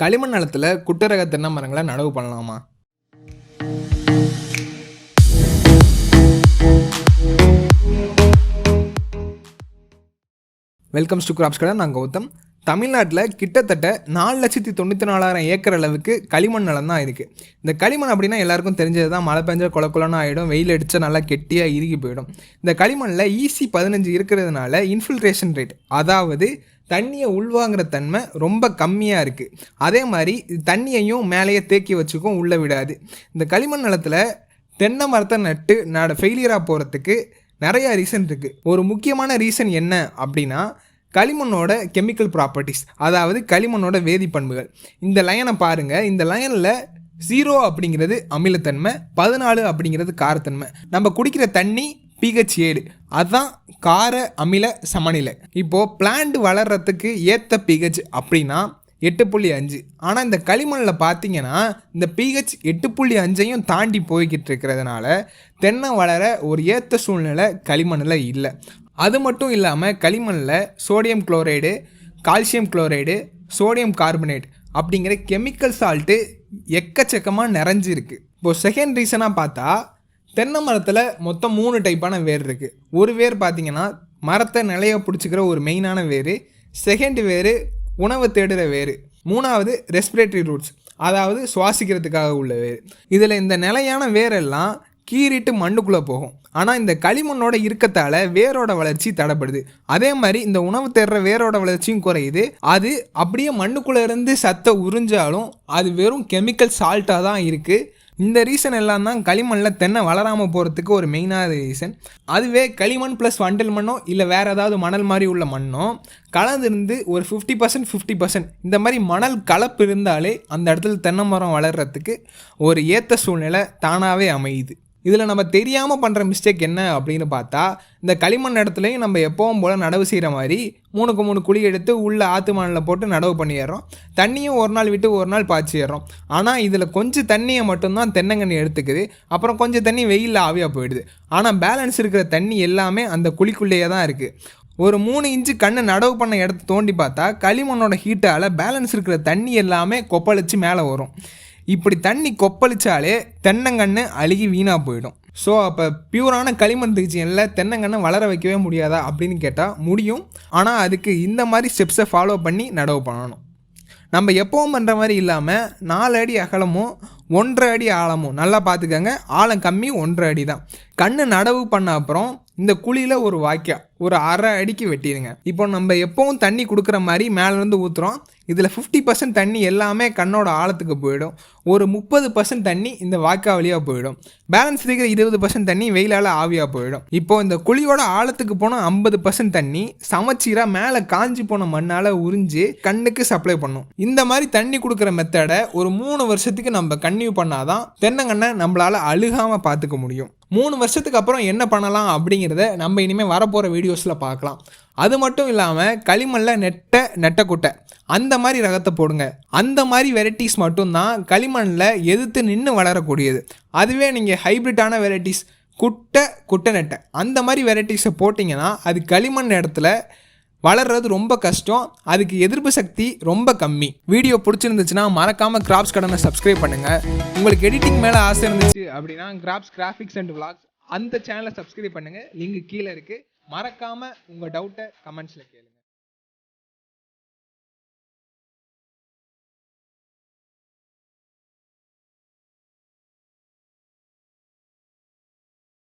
களிமண் நிலத்துல குட்டரக தென்னை மரங்களை நடவு பண்ணலாமா? வெல்கம்ஸ் டு கிராப்ஸ் கடை. நான் கௌதம். தமிழ்நாட்டில் கிட்டத்தட்ட 4,94,000 ஏக்கர் அளவுக்கு களிமண் நிலம் தான் இருக்குது. இந்த களிமண் அப்படின்னா எல்லாருக்கும் தெரிஞ்சது தான். மழை பெஞ்சா கொலன்னு ஆகிடும், வெயில் அடித்தா நல்லா கெட்டியாக இறுகி போயிடும். இந்த களிமண்ணில் EC15 இருக்கிறதுனால இன்ஃபில்ட்ரேஷன் ரேட், அதாவது தண்ணியை உள்வாங்கிற தன்மை ரொம்ப கம்மியாக இருக்குது. அதே மாதிரி தண்ணியையும் மேலேயே தேக்கி வச்சுக்கும், உள்ளே விடாது. இந்த களிமண் நிலத்தில் தென்னை மரத்தை நட்டு ஃபெயிலியராக போகிறதுக்கு நிறையா ரீசன் இருக்குது. ஒரு முக்கியமான ரீசன் என்ன அப்படின்னா களிமண்ணோட கெமிக்கல் ப்ராப்பர்ட்டிஸ், அதாவது களிமண்ணோட வேதிப்பண்புகள். இந்த லைனை பாருங்கள். இந்த லைனில் 0 அப்படிங்கிறது அமிலத்தன்மை, 14 அப்படிங்கிறது காரத்தன்மை. நம்ம குடிக்கிற தண்ணி pH 7, அதுதான் கார அமில சமநிலை. இப்போது பிளான்ட் வளர்கிறதுக்கு ஏற்ற pH அப்படின்னா 8.5. ஆனால் இந்த களிமண்ணில் பார்த்தீங்கன்னா இந்த pH 8.5ஐயும் தாண்டி போய்கிட்டு இருக்கிறதுனால தென்னை வளர ஒரு ஏற்ற சூழ்நிலை களிமண்ணில் இல்லை. அது மட்டும் இல்லாமல் களிமண்ணில் sodium chloride, calcium chloride, sodium carbonate அப்படிங்கிற கெமிக்கல் சால்ட்டு எக்கச்சக்கமாக நிறைஞ்சிருக்கு. இப்போது செகண்ட் ரீசனாக பார்த்தா தென்னை மரத்தில் மொத்தம் 3 டைப்பான வேர் இருக்குது. ஒரு வேர் பார்த்திங்கன்னா மரத்தை நிலைய பிடிச்சிக்கிற ஒரு மெயினான வேர். செகண்ட் வேர் உணவு தேடுற வேர். மூணாவது ரெஸ்பிரேட்டரி ரூட்ஸ், அதாவது சுவாசிக்கிறதுக்காக உள்ள வேர். இதில் இந்த நிலையான வேரெல்லாம் கீறிட்டு மண்ணுக்குள்ளே போகும். ஆனால் இந்த களிமண்ணோட இருக்கத்தால் வேரோட வளர்ச்சி தடைப்படுது. அதே மாதிரி இந்த உணவு தேடுற வேரோட வளர்ச்சியும் குறையுது. அது அப்படியே மண்ணுக்குள்ளே இருந்து சத்தை உறிஞ்சாலும் அது வெறும் கெமிக்கல் சால்ட்டாக தான் இருக்குது. இந்த ரீசன் எல்லாம் தான் களிமண்ணில் தென்னை வளராமல் போகிறதுக்கு ஒரு மெயினான ரீசன். அதுவே களிமண் ப்ளஸ் வண்டல் மண்ணோ இல்லை வேறு ஏதாவது மணல் மாதிரி உள்ள மண்ணோ கலந்துருந்து ஒரு 50% இந்த மாதிரி மணல் கலப்பு இருந்தாலே அந்த இடத்துல தென்னை மரம் வளர்கிறதுக்கு ஒரு ஏற்ற சூழ்நிலை தானாகவே அமையுது. இதில் நம்ம தெரியாமல் பண்ணுற மிஸ்டேக் என்ன அப்படின்னு பார்த்தா, இந்த களிமண் இடத்துலையும் நம்ம எப்பவும் போல் நடவு செய்கிற மாதிரி 3க்கு 3 குழி எடுத்து உள்ளே ஆற்று மணலில் போட்டு நடவு பண்ணிடுறோம். தண்ணியும் ஒரு நாள் விட்டு ஒரு நாள் பாய்ச்சிடுறோம். ஆனால் இதில் கொஞ்சம் தண்ணியை மட்டும்தான் தென்னங்கன்று எடுத்துக்குது. அப்புறம் கொஞ்சம் தண்ணி வெயிலில் ஆவியாக போயிடுது. ஆனால் பேலன்ஸ் இருக்கிற தண்ணி எல்லாமே அந்த குழிக்குள்ளேயே தான் இருக்குது. ஒரு 3 இன்ச்சு கண்ணு நடவு பண்ண இடத்த தோண்டி பார்த்தா களிமண்ணோட ஹீட்டால் பேலன்ஸ் இருக்கிற தண்ணி எல்லாமே கொப்பளிச்சு மேலே வரும். இப்படி தண்ணி கொப்பளிச்சாலே தென்னங்கன்று அழுகி வீணாக போயிடும். ஸோ அப்போ பியூரான களிமண் ரீஜியனில் தென்னங்கன்று வளர வைக்கவே முடியாதா அப்படின்னு கேட்டால் முடியும். ஆனால் அதுக்கு இந்த மாதிரி ஸ்டெப்ஸை ஃபாலோ பண்ணி நடவு பண்ணணும். நம்ம எப்பவும் பண்ணுற மாதிரி இல்லாமல் 4 அடி அகலமும் 1.5 அடி ஆழமும், நல்லா பார்த்துக்கங்க, ஆழம் கம்மி 1.5 அடி தான். கண்ணு நடவு பண்ண அப்புறம் இந்த குழியில் ஒரு வாய்க்கா ஒரு 1/2 அடிக்கு வெட்டிடுங்க. இப்போ நம்ம எப்பவும் தண்ணி கொடுக்குற மாதிரி மேலேருந்து ஊற்றுறோம். இதில் 50% தண்ணி எல்லாமே கண்ணோட ஆழத்துக்கு போயிடும். ஒரு 30% தண்ணி இந்த வாய்க்கா வழியாக போயிடும். பேலன்ஸ் இருக்கிற 20% தண்ணி வெயிலால் ஆவியாக போயிடும். இப்போது இந்த குழியோட ஆழத்துக்கு போன 50% தண்ணி சமச்சீராக மேலே காஞ்சி போன மண்ணால் உறிஞ்சி கண்ணுக்கு சப்ளை பண்ணும். இந்த மாதிரி தண்ணி கொடுக்குற மெத்தடை ஒரு 3 வருஷத்துக்கு நம்ம கன்டினியூ பண்ணாதான் தென்னங்கண்ணை நம்மளால் அழுகாமல் பார்த்துக்க முடியும். 3 வருஷத்துக்கு அப்புறம் என்ன பண்ணலாம் அப்படிங்கிறத நம்ம இனிமேல் வரப்போகிற வீடியோஸில் பார்க்கலாம். அது மட்டும் இல்லாமல் களிமண்ணில் நெட்டக்குட்டை அந்த மாதிரி ரகத்தை போடுங்க. அந்த மாதிரி வெரைட்டிஸ் மட்டும்தான் களிமண்ணில் எதிர்த்து நின்று வளரக்கூடியது. அதுவே நீங்கள் ஹைப்ரிட்டான வெரைட்டிஸ் குட்டை நெட்டை அந்த மாதிரி வெரைட்டிஸை போட்டிங்கன்னா அது களிமண் இடத்துல வளர்றது ரொம்ப கஷ்டம். அதுக்கு எதிர்ப்பு சக்தி ரொம்ப கம்மி. வீடியோ பிடிச்சிருந்துச்சுன்னா மறக்காமல் கிராப்ஸ் கடனை சப்ஸ்கிரைப் பண்ணுங்கள். உங்களுக்கு எடிட்டிங் மேலே ஆசை இருந்துச்சு அப்படின்னா கிராப்ஸ் கிராஃபிக்ஸ் அண்ட் விளாக்ஸ் அந்த சேனலை சப்ஸ்கிரைப் பண்ணுங்கள். லிங்க் கீழே இருக்குது. மறக்காமல் உங்கள் டவுட்டை கமெண்ட்ஸில் கேளுங்க.